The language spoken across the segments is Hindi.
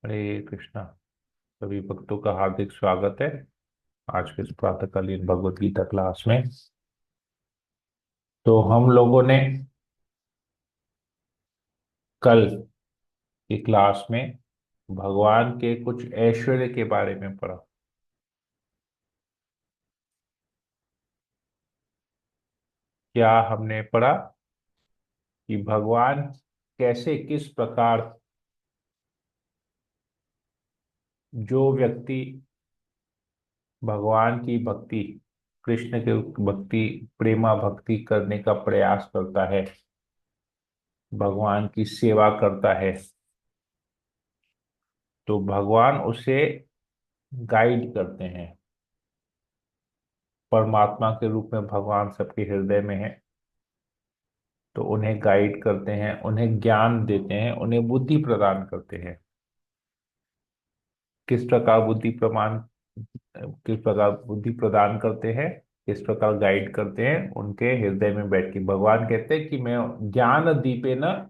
हरे कृष्णा। सभी भक्तों का हार्दिक स्वागत है आज के इस प्रातःकालीन भगवत गीता क्लास में। तो हम लोगों ने कल की क्लास में भगवान के कुछ ऐश्वर्य के बारे में पढ़ा। क्या हमने पढ़ा कि भगवान कैसे किस प्रकार जो व्यक्ति भगवान की भक्ति, कृष्ण के भक्ति, प्रेमा भक्ति करने का प्रयास करता है, भगवान की सेवा करता है, तो भगवान उसे गाइड करते हैं। परमात्मा के रूप में भगवान सबके हृदय में है, तो उन्हें गाइड करते हैं, उन्हें ज्ञान देते हैं, उन्हें बुद्धि प्रदान करते हैं। किस प्रकार बुद्धि प्रदान किस प्रकार बुद्धि प्रदान करते हैं, किस प्रकार गाइड करते हैं? उनके हृदय में बैठ के भगवान कहते हैं कि मैं ज्ञान दीपे न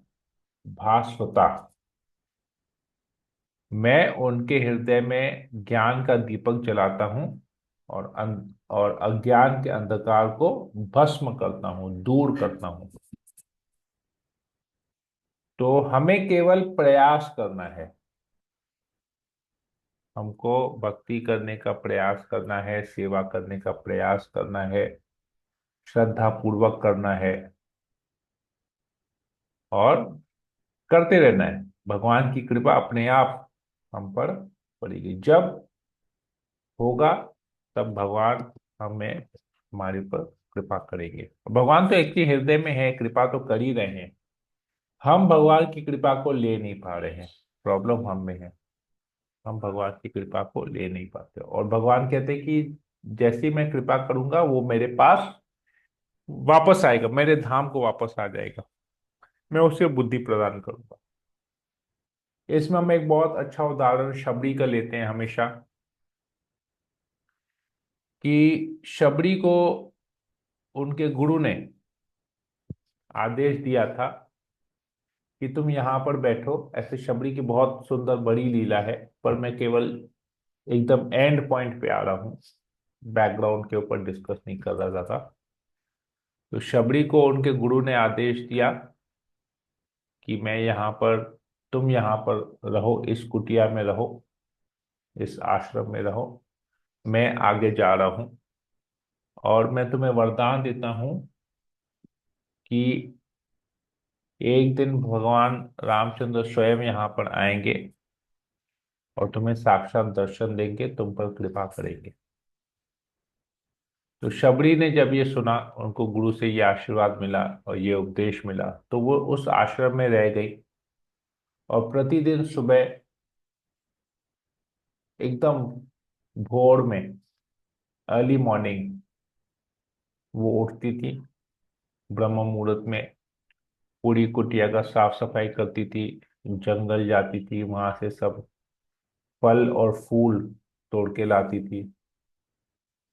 भास्वता, मैं उनके हृदय में ज्ञान का दीपक जलाता हूँ और अज्ञान के अंधकार को भस्म करता हूँ, दूर करता हूँ। तो हमें केवल प्रयास करना है, हमको भक्ति करने का प्रयास करना है, सेवा करने का प्रयास करना है, श्रद्धा पूर्वक करना है और करते रहना है। भगवान की कृपा अपने आप हम पर पड़ेगी। जब होगा तब भगवान हमें हमारे पर कृपा करेंगे। भगवान तो एक ही हृदय में है, कृपा तो कर ही रहे हैं। हम भगवान की कृपा को ले नहीं पा रहे हैं, प्रॉब्लम हम में है। हम भगवान की कृपा को ले नहीं पाते और भगवान कहते हैं कि जैसी मैं कृपा करूंगा वो मेरे पास वापस आएगा, मेरे धाम को वापस आ जाएगा। मैं उसे बुद्धि प्रदान करूंगा। इसमें हम एक बहुत अच्छा उदाहरण शबरी का लेते हैं हमेशा, कि शबरी को उनके गुरु ने आदेश दिया था कि तुम यहाँ पर बैठो। ऐसे शबरी की बहुत सुंदर बड़ी लीला है, पर मैं केवल एकदम एंड पॉइंट पे आ रहा हूँ, बैकग्राउंड के ऊपर डिस्कस नहीं कर रहा था। तो शबरी को उनके गुरु ने आदेश दिया कि मैं यहाँ पर, तुम यहाँ पर रहो, इस कुटिया में रहो, इस आश्रम में रहो, मैं आगे जा रहा हूँ। और मैं तुम्हें वरदान देता हूँ कि एक दिन भगवान रामचंद्र स्वयं यहाँ पर आएंगे और तुम्हें साक्षात दर्शन देंगे, तुम पर कृपा करेंगे। तो शबरी ने जब ये सुना, उनको गुरु से ये आशीर्वाद मिला और ये उपदेश मिला, तो वो उस आश्रम में रह गई और प्रतिदिन सुबह एकदम भोर में, अर्ली मॉर्निंग, वो उठती थी ब्रह्म मुहूर्त में, पूरी कुटिया का साफ सफाई करती थी, जंगल जाती थी, वहां से सब फल और फूल तोड़ के लाती थी,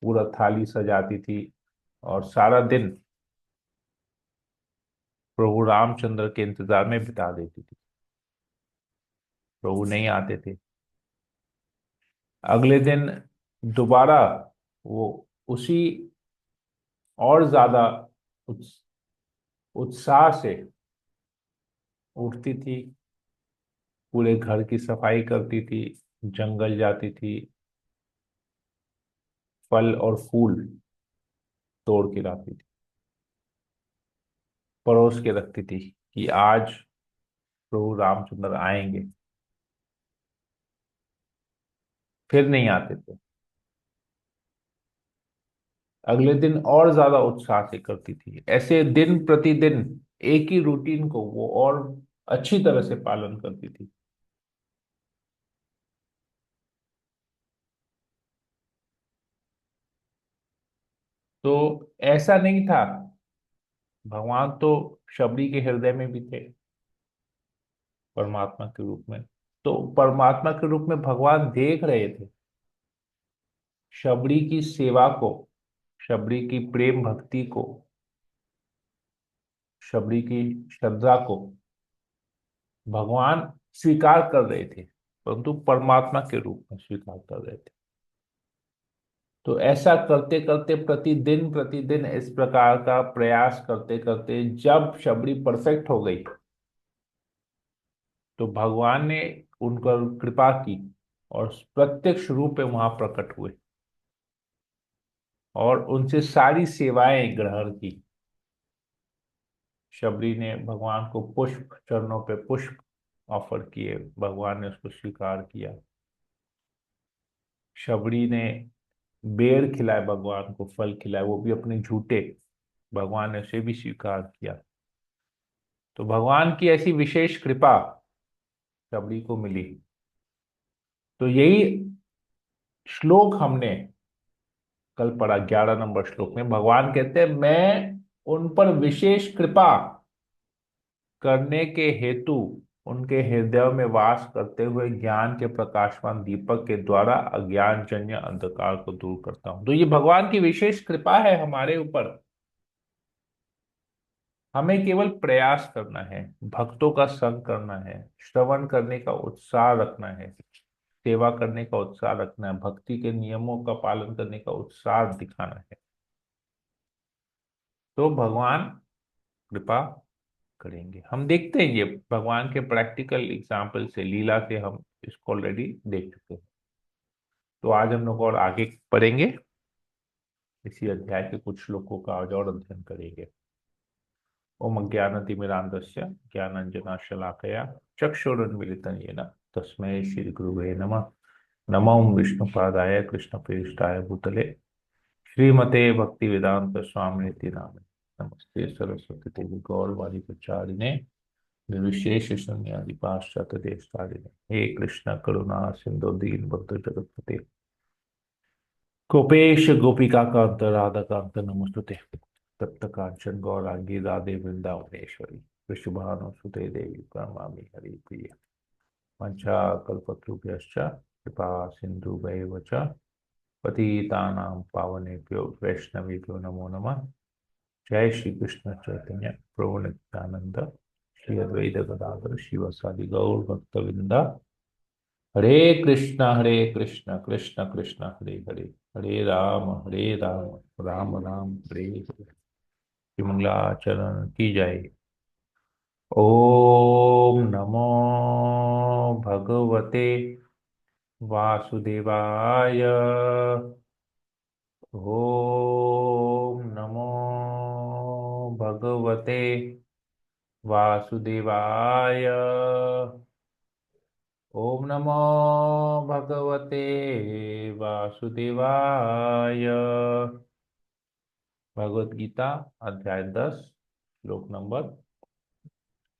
पूरा थाली सजाती थी और सारा दिन प्रभु रामचंद्र के इंतजार में बिता देती थी। प्रभु नहीं आते थे। अगले दिन दोबारा वो उसी और ज्यादा उत्स- उत्साह से उठती थी, पूरे घर की सफाई करती थी, जंगल जाती थी, फल और फूल तोड़ के लाती थी, परोस के रखती थी कि आज प्रभु रामचंद्र आएंगे। फिर नहीं आते थे। अगले दिन और ज्यादा उत्साह से करती थी। ऐसे दिन प्रतिदिन एक ही रूटीन को वो और अच्छी तरह से पालन करती थी। तो ऐसा नहीं था, भगवान तो शबरी के हृदय में भी थे परमात्मा के रूप में। तो परमात्मा के रूप में भगवान देख रहे थे शबरी की सेवा को, शबरी की प्रेम भक्ति को, शबरी की श्रद्धा को भगवान स्वीकार कर रहे थे। परंतु परमात्मा के रूप में स्वीकार कर रहे थे। तो ऐसा करते करते प्रतिदिन प्रतिदिन इस प्रकार का प्रयास करते करते जब शबरी परफेक्ट हो गई, तो भगवान ने उन पर कृपा की और प्रत्यक्ष रूप में वहां प्रकट हुए और उनसे सारी सेवाएं ग्रहण की। शबरी ने भगवान को पुष्प, चरणों पे पुष्प ऑफर किए, भगवान ने उसको स्वीकार किया। शबरी ने बेर खिलाए, भगवान को फल खिलाए, वो भी अपने झूठे, भगवान ने उसे भी स्वीकार किया। तो भगवान की ऐसी विशेष कृपा शबरी को मिली। तो यही श्लोक हमने कल पढ़ा, 11 नंबर श्लोक में भगवान कहते हैं, मैं उन पर विशेष कृपा करने के हेतु उनके हृदय में वास करते हुए ज्ञान के प्रकाशमान दीपक के द्वारा अज्ञान जन्य अंधकार को दूर करता हूं। तो ये भगवान की विशेष कृपा है हमारे ऊपर। हमें केवल प्रयास करना है, भक्तों का संग करना है, श्रवण करने का उत्साह रखना है, सेवा करने का उत्साह रखना है, भक्ति के नियमों का पालन करने का उत्साह दिखाना है, तो भगवान कृपा करेंगे। हम देखते हैं ये भगवान के प्रैक्टिकल एग्जाम्पल से, लीला से हम इसको ऑलरेडी देख चुके हैं। तो आज हम लोग और आगे पढ़ेंगे, इसी अध्याय के कुछ श्लोकों का आज और अध्ययन करेंगे। ओम अज्ञानतिमिरान्धस्य ज्ञानाञ्जनशलाकया चक्षुरुन्मीलितं येन तस्मै श्रीगुरुवे नमः। नमो विष्णुपादाय कृष्णप्रेष्ठाय भूतले श्रीमते भक्तिवेदांत स्वामिनिति नामिने। नमस्ते सरस्वती देवी गौरवाणी प्रचारिणे निर्विशेष शून्यादि पाश्चात्य देशतारिणे। हे कृष्ण करुणा सिंधु दीन बंधु जगतपते गोपेश गोपिका कांत राधा कांत नमस्तुते। तप्त कांचन गौरांगी राधे वृंदावनेश्वरी वृषभानु सुते देवी प्रणमामि हरि प्रिय। वंशा कल्पतरुभ्यश्च कृपा सिन्धुभैव च पतितानां पावनेभ्यो वैष्णवेभ्यो नमो नमः। जय श्री कृष्ण चैतन्य प्रभु नित्यानंद श्री अद्वैत गदाधर शिवसादि गौर भक्तवृंदा। हरे कृष्ण कृष्ण कृष्ण हरे हरे, हरे राम राम राम हरे हरे। श्री मंगलाचरण की जय। ओम नमो भगवते वासुदेवाय। ओम नमो भगवते वासुदेवाय। ओम नमो भगवते वासुदेवाय। भगवत गीता अध्याय 10 श्लोक नंबर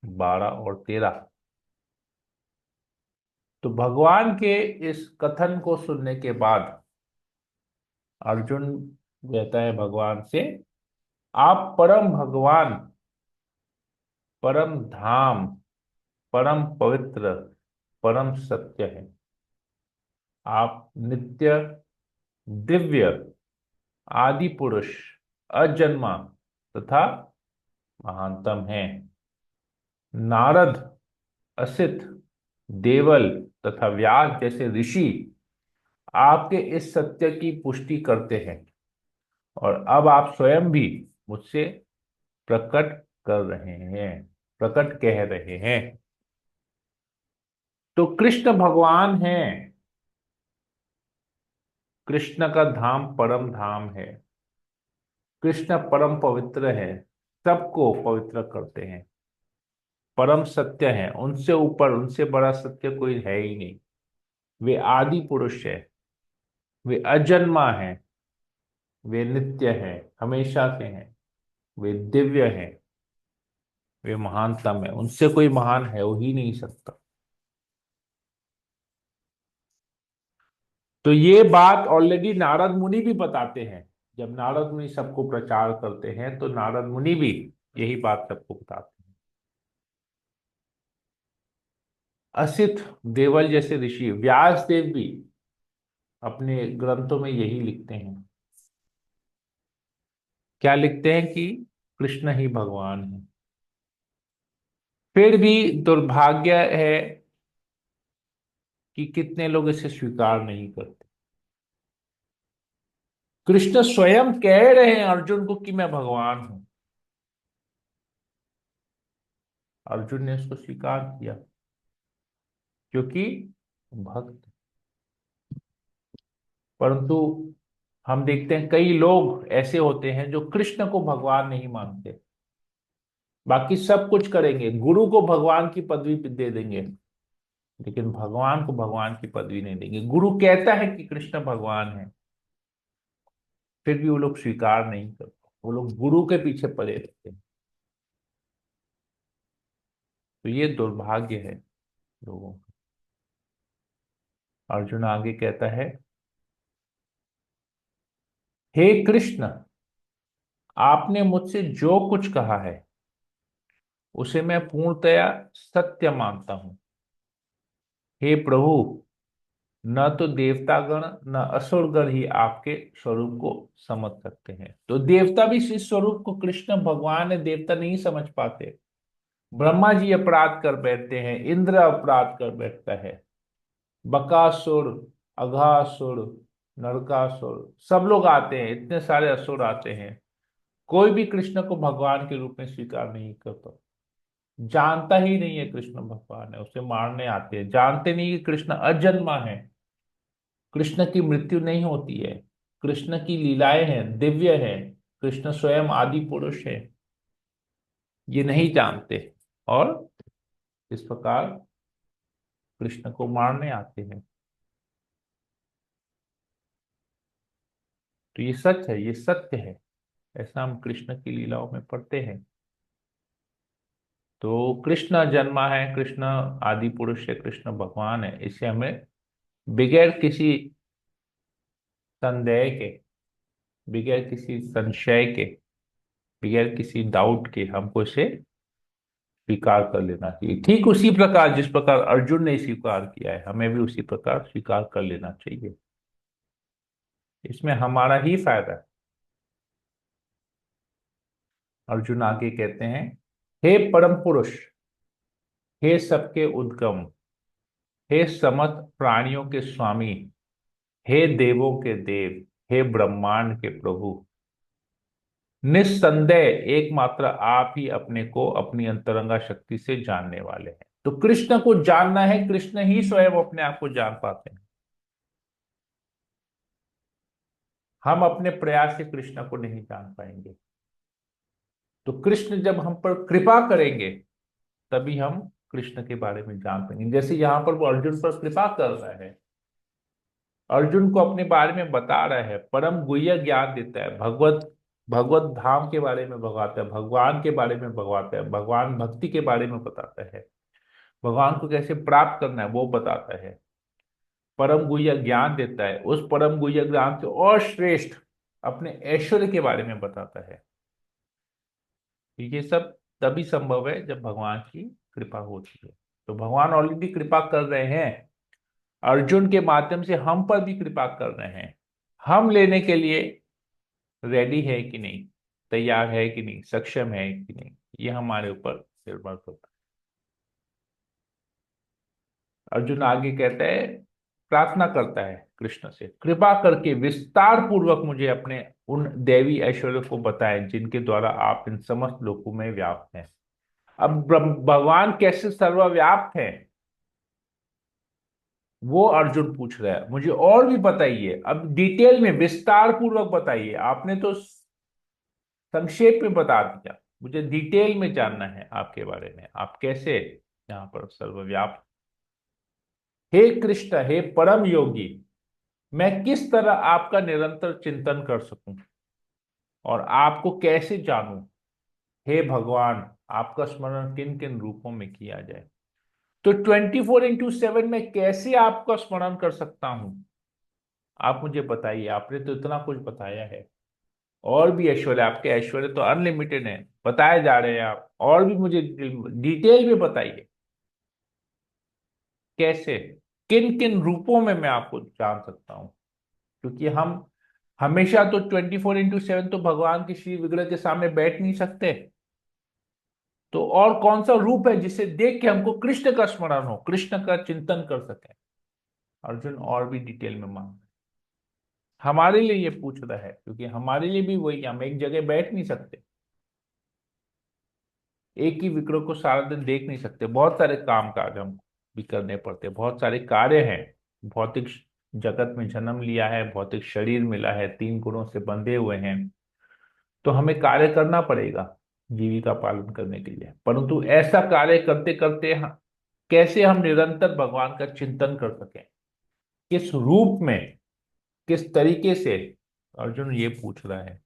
12 और 13। तो भगवान के इस कथन को सुनने के बाद अर्जुन कहता है भगवान से, आप परम भगवान, परम धाम, परम पवित्र, परम सत्य है। आप नित्य, दिव्य, आदि पुरुष, अजन्मा तथा महानतम हैं। नारद, असित, देवल तथा व्यास जैसे ऋषि आपके इस सत्य की पुष्टि करते हैं और अब आप स्वयं भी मुझसे प्रकट कर रहे हैं, प्रकट कह रहे हैं। तो कृष्ण भगवान हैं, कृष्ण का धाम परम धाम है, कृष्ण परम पवित्र है, सबको पवित्र करते हैं, परम सत्य है, उनसे ऊपर उनसे बड़ा सत्य कोई है ही नहीं। वे आदि पुरुष है, वे अजन्मा है, वे नित्य है, हमेशा से हैं, वे दिव्य हैं, वे महानतम है, उनसे कोई महान है हो ही नहीं सकता। तो ये बात ऑलरेडी नारद मुनि भी बताते हैं। जब नारद मुनि सबको प्रचार करते हैं तो नारद मुनि भी यही बात सबको बताते हैं। असित, देवल जैसे ऋषि, व्यास देव भी अपने ग्रंथों में यही लिखते हैं। क्या लिखते हैं? कि कृष्ण ही भगवान है। फिर भी दुर्भाग्य है कि कितने लोग इसे स्वीकार नहीं करते। कृष्ण स्वयं कह रहे हैं अर्जुन को कि मैं भगवान हूं। अर्जुन ने उसको स्वीकार किया क्योंकि भक्त। परंतु हम देखते हैं कई लोग ऐसे होते हैं जो कृष्ण को भगवान नहीं मानते, बाकी सब कुछ करेंगे, गुरु को भगवान की पदवी दे देंगे, लेकिन भगवान को भगवान की पदवी नहीं देंगे। गुरु कहता है कि कृष्ण भगवान है, फिर भी वो लोग स्वीकार नहीं करते, वो लोग गुरु के पीछे पड़े रहते हैं। तो ये दुर्भाग्य है लोगों का। अर्जुन आगे कहता है, हे कृष्ण, आपने मुझसे जो कुछ कहा है उसे मैं पूर्णतया सत्य मानता हूं। हे प्रभु, न तो देवतागण न असुरगण ही आपके स्वरूप को समझ सकते हैं। तो देवता भी इस स्वरूप को, कृष्ण भगवान है, देवता नहीं समझ पाते। ब्रह्मा जी अपराध कर बैठते हैं, इंद्र अपराध कर बैठता है, बकासुर, अघासुर, नरकासुर, सब लोग आते हैं, इतने सारे असुर आते हैं। कोई भी कृष्ण को भगवान के रूप में स्वीकार नहीं करता, जानता ही नहीं है कृष्ण भगवान है, उसे मारने आते हैं, जानते नहीं कि कृष्ण अजन्मा है, कृष्ण की मृत्यु नहीं होती है, कृष्ण की लीलाएं हैं, दिव्य है, कृष्ण स्वयं आदि पुरुष है, ये नहीं जानते। और इस प्रकार कृष्ण को मारने आते हैं। तो ये सच है, ये सत्य है, ऐसा हम कृष्ण की लीलाओं में पढ़ते हैं। तो कृष्ण जन्मा है, कृष्ण आदि पुरुष है, कृष्ण भगवान है, इसे हमें बगैर किसी संदेह के, बगैर किसी संशय के, बगैर किसी डाउट के हमको इसे स्वीकार कर लेना चाहिए। ठीक उसी प्रकार जिस प्रकार अर्जुन ने स्वीकार किया है, हमें भी उसी प्रकार स्वीकार कर लेना चाहिए। इसमें हमारा ही फायदा है। अर्जुन आगे कहते हैं, हे परम पुरुष, हे सबके उद्गम, हे समस्त प्राणियों के स्वामी, हे देवों के देव, हे ब्रह्मांड के प्रभु, निस्संदेह एकमात्र आप ही अपने को अपनी अंतरंगा शक्ति से जानने वाले हैं। तो कृष्ण को जानना है, कृष्ण ही स्वयं अपने आप को जान पाते हैं। हम अपने प्रयास से कृष्ण को नहीं जान पाएंगे। तो कृष्ण जब हम पर कृपा करेंगे तभी हम कृष्ण के बारे में जान पाएंगे। जैसे यहां पर वो अर्जुन पर कृपा कर रहा है, अर्जुन को अपने बारे में बता रहा है, परम गुह्य ज्ञान देता है, भगवत भगवत धाम के बारे में बताता है, भगवान के बारे में बताता है, भगवान भक्ति के बारे में बताता है, भगवान को कैसे प्राप्त करना है वो बताता है, परम गुह्य ज्ञान देता है, उस परम गुह्य ज्ञान से और श्रेष्ठ अपने ऐश्वर्य के बारे में बताता है। ये सब तभी संभव है जब भगवान की कृपा होती है। तो भगवान ऑलरेडी कृपा कर रहे हैं, अर्जुन के माध्यम से हम पर भी कृपा कर रहे हैं। हम लेने के लिए रेडी है कि नहीं, तैयार है कि नहीं, सक्षम है कि नहीं, ये हमारे ऊपर निर्भर करता है। अर्जुन आगे कहता है, प्रार्थना करता है कृष्ण से, कृपा करके विस्तार पूर्वक मुझे अपने उन दैवी ऐश्वर्य को बताएं जिनके द्वारा आप इन समस्त लोकों में व्याप्त हैं। अब भगवान कैसे सर्वव्याप्त है वो अर्जुन पूछ रहा है, मुझे और भी बताइए, अब डिटेल में विस्तार पूर्वक बताइए। आपने तो संक्षेप में बता दिया, मुझे डिटेल में जानना है आपके बारे में, आप कैसे यहाँ पर सर्वव्याप्त। हे कृष्ण, हे परम योगी, मैं किस तरह आपका निरंतर चिंतन कर सकूं और आपको कैसे जानूं। हे भगवान, आपका स्मरण किन किन रूपों में किया जाए। तो 24x7 में कैसे आपका स्मरण कर सकता हूं, आप मुझे बताइए। आपने तो इतना कुछ बताया है, और भी ऐश्वर्य, आपके ऐश्वर्य तो अनलिमिटेड है, बताए जा रहे हैं आप, और भी मुझे डिटेल में बताइए कैसे, किन किन रूपों में मैं आपको जान सकता हूं। क्योंकि हम हमेशा तो 24x7 तो भगवान के श्री विग्रह के सामने बैठ नहीं सकते। तो और कौन सा रूप है जिसे देख के हमको कृष्ण का स्मरण हो, कृष्ण का चिंतन कर सके। अर्जुन और भी डिटेल में मांग, हमारे लिए ये पूछ रहा है क्योंकि हमारे लिए भी वही, हम एक जगह बैठ नहीं सकते, एक ही विग्रह को सारा दिन देख नहीं सकते, बहुत सारे काम काज हम भी करने पड़ते हैं, बहुत सारे कार्य हैं। भौतिक जगत में जन्म लिया है, भौतिक शरीर मिला है, तीन गुणों से बंधे हुए हैं, तो हमें कार्य करना पड़ेगा जीविका पालन करने के लिए। परंतु ऐसा कार्य करते करते कैसे हम निरंतर भगवान का चिंतन कर सकें, किस रूप में, किस तरीके से, अर्जुन ये पूछ रहा है।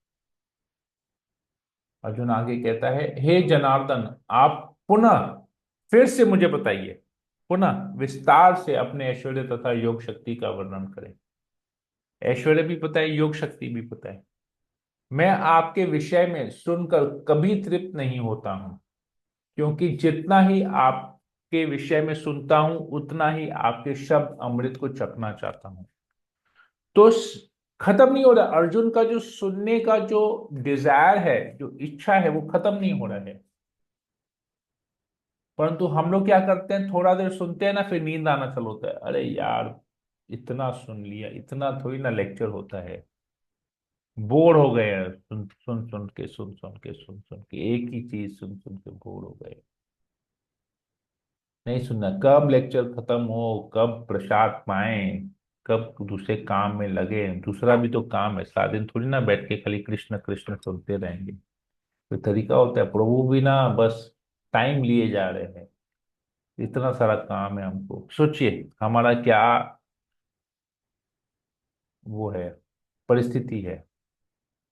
अर्जुन आगे कहता है, हे जनार्दन, आप पुनः फिर से मुझे बताइए, पुनः विस्तार से अपने ऐश्वर्य तथा योग शक्ति का वर्णन करें। ऐश्वर्य भी पता है, योग शक्ति भी पता है। मैं आपके विषय में सुनकर कभी तृप्त नहीं होता हूं, क्योंकि जितना ही आपके विषय में सुनता हूं उतना ही आपके शब्द अमृत को चखना चाहता हूं। तो खत्म नहीं हो रहा, अर्जुन का जो सुनने का जो डिजायर है, जो इच्छा है, वो खत्म नहीं हो रहा है। परंतु हम लोग क्या करते हैं, थोड़ा देर सुनते हैं ना, फिर नींद आना चालू होता है, अरे यार इतना सुन लिया, इतना थोड़ी ना लेक्चर होता है, बोर हो गए हैं, सुन सुन सुन के, सुन सुन के, सुन सुन के, एक ही चीज सुन सुन के बोर हो गए। नहीं सुनना, कब लेक्चर खत्म हो, कब प्रसाद पाए, कब दूसरे काम में लगे, दूसरा भी तो काम है, सारा दिन थोड़ी ना बैठ के खाली कृष्ण कृष्ण सुनते रहेंगे। कोई तरीका होता है, प्रभु भी ना बस टाइम लिए जा रहे हैं, इतना सारा काम है हमको। सोचिए हमारा क्या वो है, परिस्थिति है।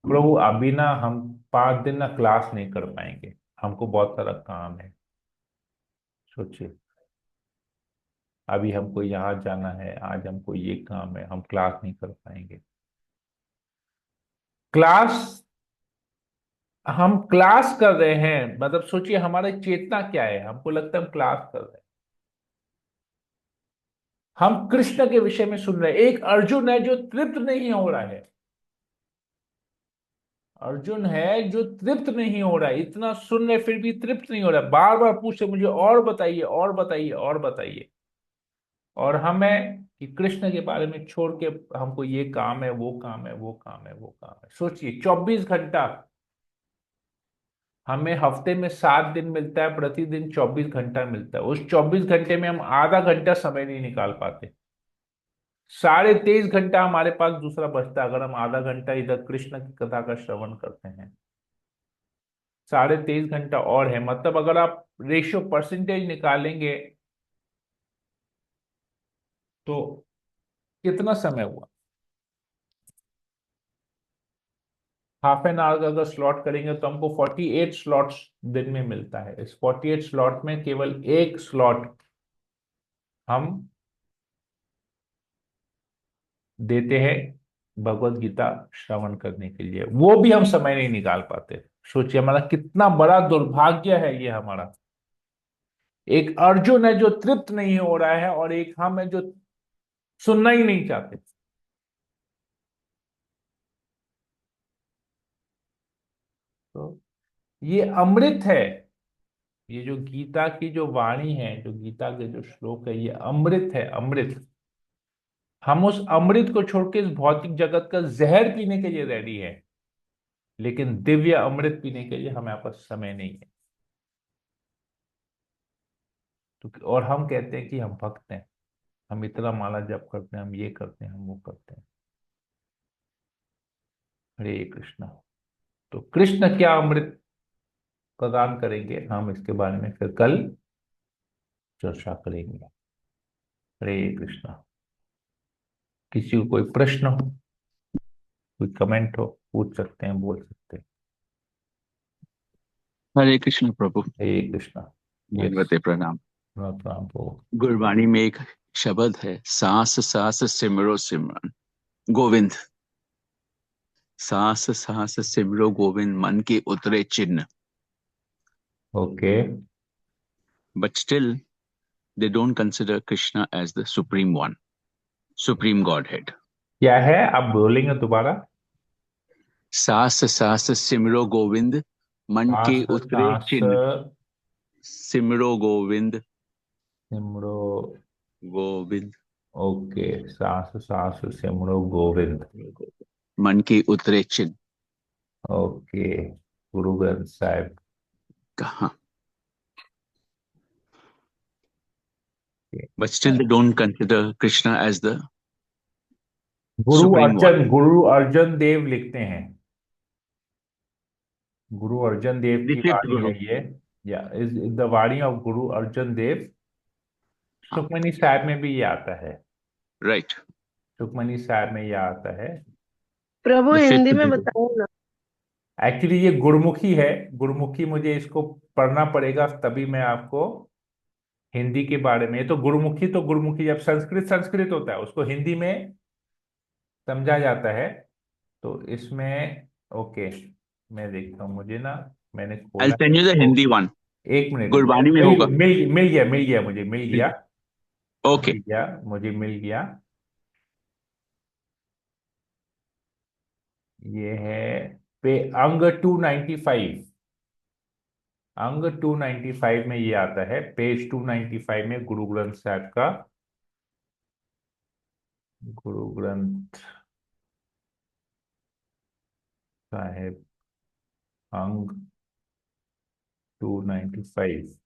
प्रभु अभी ना हम 5 दिन ना क्लास नहीं कर पाएंगे, हमको बहुत सारा काम है। सोचिए, अभी हमको यहाँ जाना है, आज हमको ये काम है, हम क्लास नहीं कर पाएंगे। क्लास, हम क्लास कर रहे हैं, मतलब सोचिए हमारा चेतना क्या है, हमको लगता है हम क्लास कर रहे हैं, हम कृष्ण के विषय में सुन रहे हैं। एक अर्जुन है जो तृप्त नहीं हो रहा है, अर्जुन है जो तृप्त नहीं हो रहा है, इतना सुन रहे फिर भी तृप्त नहीं हो रहा है, बार बार पूछे मुझे और बताइए, और बताइए, और बताइए। और हमें कि कृष्ण के बारे में छोड़ के हमको ये काम है, वो काम है, वो काम है, वो काम है। सोचिए 24 घंटा, हमें हफ्ते में 7 दिन मिलता है, प्रतिदिन 24 घंटा मिलता है, उस 24 घंटे में हम आधा घंटा समय नहीं निकाल पाते। 23.5 घंटा हमारे पास दूसरा बचता है, अगर हम आधा घंटा इधर कृष्ण की कथा का श्रवण करते हैं। 23.5 घंटा और है, मतलब अगर आप रेशियो परसेंटेज निकालेंगे तो कितना समय हुआ। हाफ एन आवर का अगर स्लॉट करेंगे तो हमको 48 स्लॉट्स दिन में मिलता है। इस 48 स्लॉट में केवल एक स्लॉट हम देते हैं भगवत गीता श्रवण करने के लिए, वो भी हम समय नहीं निकाल पाते। सोचिए हमारा कितना बड़ा दुर्भाग्य है ये हमारा। एक अर्जुन है जो तृप्त नहीं हो रहा है, और एक हम है जो सुनना ही नहीं चाहते। तो ये अमृत है, ये जो गीता की जो वाणी है, जो गीता के जो श्लोक है, ये अमृत है, अमृत। हम उस अमृत को छोड़ के इस भौतिक जगत का जहर पीने के लिए रेडी है, लेकिन दिव्य अमृत पीने के लिए हमारे पास समय नहीं है। तो और हम कहते हैं कि हम भक्त हैं, हम इतना माला जप करते हैं, हम ये करते हैं, हम वो करते हैं। हरे कृष्णा। तो कृष्ण क्या अमृत प्रदान करेंगे, हम इसके बारे में फिर कल चर्चा करेंगे। हरे कृष्णा। किसी को कोई प्रश्न हो, कोई कमेंट हो, पूछ सकते हैं, बोल सकते हैं। हरे कृष्ण प्रभु। हरे कृष्णा। यस। दंडवते प्रणाम। प्रणाम हो। गुरबाणी में एक शब्द है, सांस सांस सिमरो सिमरन गोविंद। सांस सांस सिमरो गोविंद, मन के उतरे चिन्ह। Okay. But still they don't consider Krishna as the supreme one, supreme Godhead. क्या है, आप बोलेंगे दोबारा। सांस सांस सिमरो गोविंद, मन के सांस उतरे सांस चिन्ह। सिमरो गोविंद, सिमरो गोविंद। ओके, सास सास सिमरो गोविंद। मन की उतरे चिन्ह। ओके, गुरु ग्रंथ साहिब। कहाँ? But still they don't consider Krishna as the supreme one. Guru Arjan Dev लिखते हैं। गुरु अर्जन देव की Dikshit वाणी है Guru. ये। या is the Vani of Guru Arjan Dev. हाँ, सुखमनी साहब में भी ये आता है। right. सुखमनी साहब में ये आता है। प्रभु Dikshit हिंदी में Guru. बताओ ना। एक्चुअली ये गुरुमुखी है। गुरुमुखी मुझे इसको पढ़ना पड़ेगा, तभी मैं आपको हिंदी के बारे में। तो गुरुमुखी, तो गुरुमुखी जब संस्कृत संस्कृत होता है उसको हिंदी में समझा जाता है। तो इसमें ओके, मैं देखता हूँ, मुझे ना, मैंने I'll खोला है send you the इसको। Hindi one. एक मिनट, गुरबानी में मिल होगा. मिल मिल गया, मुझे मिल गया। Okay. मुझे मिल गया। ये है पे अंग 295। अंग 295 में ये आता है, पेज 295 में गुरु ग्रंथ साहब का। गुरु ग्रंथ साहिब, अंग 295।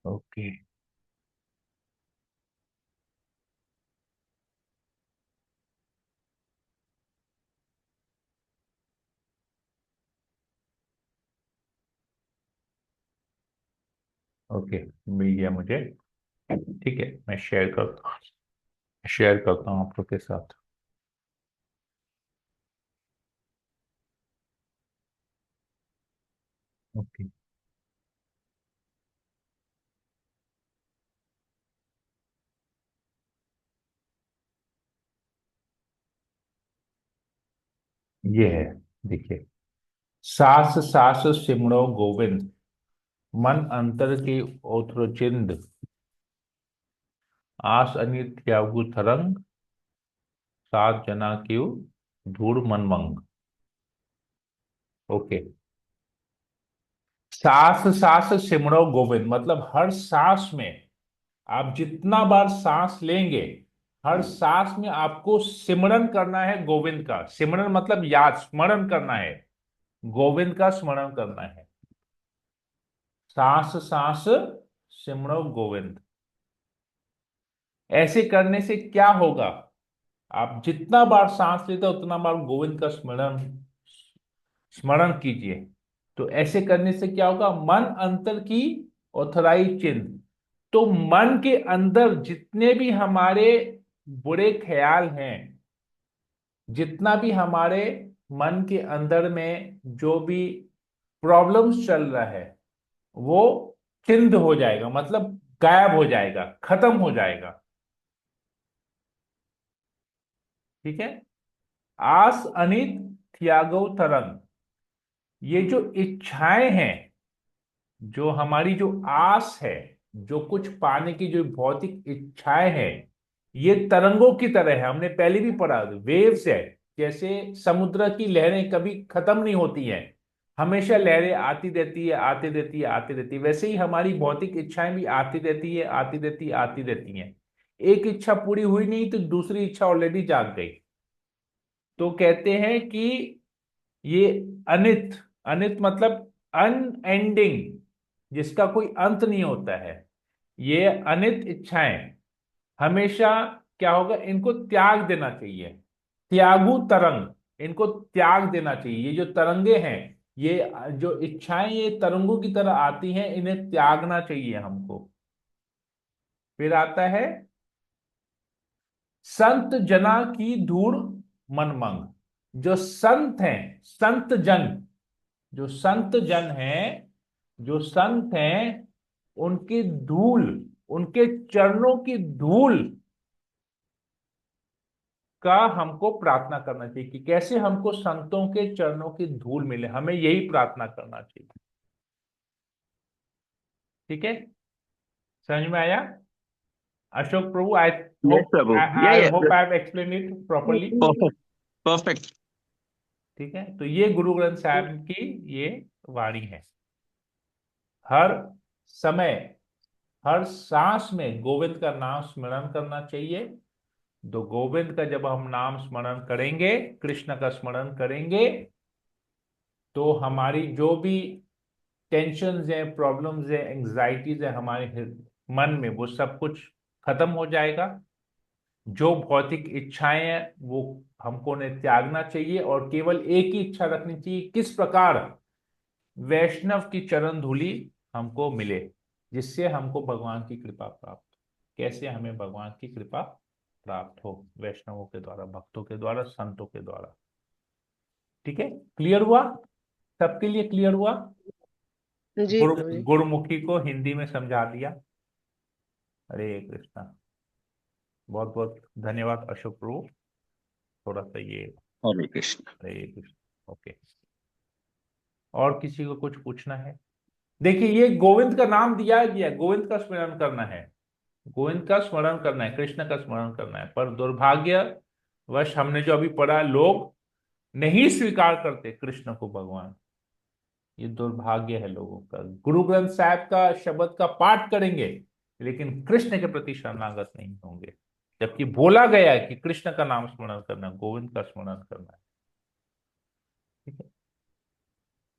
ओके, ओके, मिल गया मुझे। ठीक है, मैं शेयर करता हूँ आप लोग के साथ। ओके, ये है, देखिए। सास सास सिमरो गोविंद, मन अंतर की ओत्रचिंद, आस अनित त्यागु थरंग, सात जना क्यू धूड़ मनमंग। ओके, सास सास सिमरो गोविंद मतलब हर सांस में, आप जितना बार सांस लेंगे, हर सांस में आपको सिमरन करना है गोविंद का। सिमरन मतलब याद, स्मरण करना है, गोविंद का स्मरण करना है। सांस सांस सिमरो गोविंद। ऐसे करने से क्या होगा? आप जितना बार सांस लेते हो उतना बार गोविंद का स्मरण स्मरण कीजिए। तो ऐसे करने से क्या होगा? मन अंतर की औथराई चिन्ह। तो मन के अंदर जितने भी हमारे बुरे ख्याल हैं, जितना भी हमारे मन के अंदर में जो भी प्रॉब्लम्स चल रहा है, वो चिन्ह हो जाएगा, मतलब गायब हो जाएगा, खत्म हो जाएगा। ठीक है। आस अनित त्यागो तरंग, ये जो इच्छाएं हैं, जो हमारी जो आस है, जो कुछ पाने की जो भौतिक इच्छाएं हैं, ये तरंगों की तरह है। हमने पहले भी पढ़ा, वेव्स है। जैसे समुद्र की लहरें कभी खत्म नहीं होती हैं, हमेशा लहरें आती रहती है, आती रहती है, आती रहती है। वैसे ही हमारी भौतिक इच्छाएं भी आती रहती है, आती रहती है, आती रहती हैं। एक इच्छा पूरी हुई नहीं तो दूसरी इच्छा ऑलरेडी जाग गई। तो कहते हैं कि ये अनित, अनित मतलब अनएंडिंग, जिसका कोई अंत नहीं होता है। ये अनित इच्छाएं हमेशा क्या होगा? इनको त्याग देना चाहिए। त्यागु तरंग, इनको त्याग देना चाहिए। ये जो तरंगे हैं, ये जो इच्छाएं, ये तरंगों की तरह आती हैं, इन्हें त्यागना चाहिए हमको। फिर आता है संत जना की धूड़ मनमंग। जो संत हैं, संत जन, जो संत जन हैं, जो संत हैं, उनकी धूल, उनके चरणों की धूल का हमको प्रार्थना करना चाहिए। कि कैसे हमको संतों के चरणों की धूल मिले, हमें यही प्रार्थना करना चाहिए। ठीक है, समझ में आया? अशोक प्रभु, आई Yes, hope Prabhu. Yeah, I yeah. Hope I have explain it properly. Perfect. Perfect. ठीक है, तो ये गुरु ग्रंथ साहब की ये वाणी है। हर समय, हर सांस में गोविंद का नाम स्मरण करना चाहिए। तो गोविंद का जब हम नाम स्मरण करेंगे, कृष्ण का स्मरण करेंगे, तो हमारी जो भी टेंशन्स है, प्रॉब्लम्स है, एंग्जाइटीज है हमारे मन में, वो सब कुछ खत्म हो जाएगा। जो भौतिक इच्छाएं हैं वो हमको उन्हें त्यागना चाहिए, और केवल एक ही इच्छा रखनी चाहिए, किस प्रकार वैष्णव की चरण धूलि हमको मिले, जिससे हमको भगवान की कृपा प्राप्त हो। कैसे हमें भगवान की कृपा प्राप्त हो? वैष्णवों के द्वारा, भक्तों के द्वारा, संतों के द्वारा। ठीक है, क्लियर हुआ? सबके लिए क्लियर हुआ? जी गुरु प्रभु जी। गुरुमुखी को हिंदी में समझा दिया। हरे कृष्णा। बहुत बहुत धन्यवाद अशोक प्रभु। थोड़ा सा ये, Hare Krishna. हरे कृष्ण। ओके, और किसी को कुछ पूछना है? देखिए, ये गोविंद का नाम दिया गया, गोविंद का स्मरण करना है, गोविंद का स्मरण करना है, कृष्ण का स्मरण करना है। पर दुर्भाग्यवश हमने जो अभी पढ़ा, लोग नहीं स्वीकार करते कृष्ण को भगवान। ये दुर्भाग्य है लोगों का। गुरु ग्रंथ साहब का शब्द का पाठ करेंगे, लेकिन कृष्ण के प्रति शरणागत नहीं होंगे। जबकि बोला गया है कि कृष्ण का नाम स्मरण करना, गोविंद का स्मरण करना है। ठीक है,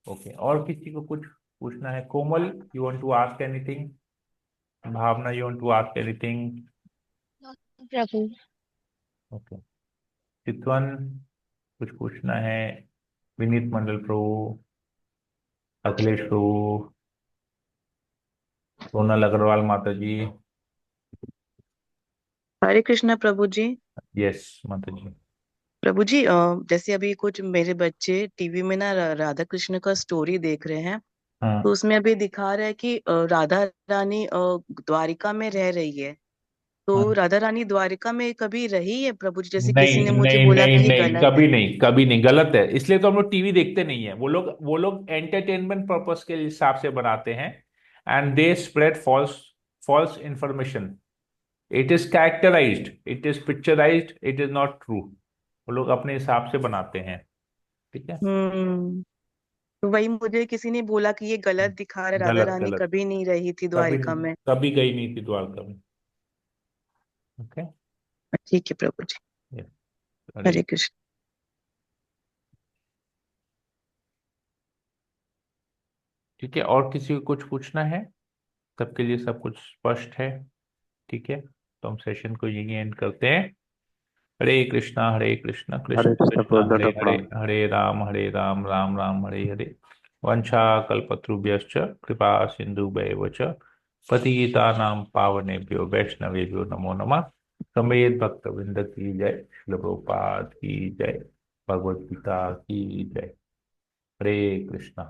ओके, और किसी को कुछ पूछना है? Komal, you want to ask anything? Bhavna, you want to ask anything? Prabhu. Okay, Chitwan, कुछ पूछना है? विनीत मंडल प्रभु, अखिलेश प्रभु, सोनल अग्रवाल माता जी। हरे कृष्णा प्रभु जी। यस माता जी। प्रभु जी, जैसे अभी कुछ मेरे बच्चे टीवी में ना राधा कृष्ण का स्टोरी देख रहे हैं। तो हाँ, उसमें अभी दिखा रहा है कि राधा रानी द्वारिका में रह रही है। हाँ। तो राधा रानी द्वारिका में कभी रही है प्रभु जी? जैसे किसी नहीं ने मुझे नहीं बोला नहीं कि ये नहीं, गलत कभी है। नहीं, कभी नहीं, गलत है। इसलिए तो हम लोग टीवी देखते नहीं है। वो लोग एंटरटेनमेंट पर्पस के हिसाब से बनाते हैं, and they spread false false information. It is characterised, it is picturised, it is not true. वो लोग अपने हिसाब से बनाते हैं। ठीक है। हम्म। तो वही मुझे किसी ने बोला कि ये गलत दिखा रहा है, राधा गलत रानी गलत। कभी नहीं रही थी कभी द्वारिका में। कभी गई नहीं थी द्वारका में। ओके। ठीक है प्रभु जी। अरे, हरे कृष्ण। ठीक है, और किसी को कुछ पूछना है? सबके लिए सब कुछ स्पष्ट है? ठीक है, तो हम सेशन को यही एंड करते हैं। हरे कृष्णा कृष्ण Hare Krishna कृष्ण हरे Prabhupada हरे, Pranam. हरे राम राम राम हरे हरे। वंशा कल्पतरुभ्यश्च कृपा सिन्धुभ्येव च पतितानां पावनेभ्यो वैष्णवेभ्यो नमो नमः। समेत भक्त वृंद की जय, श्रील प्रभुपाद की जय, भगवद गीता की जय। हरे कृष्णा।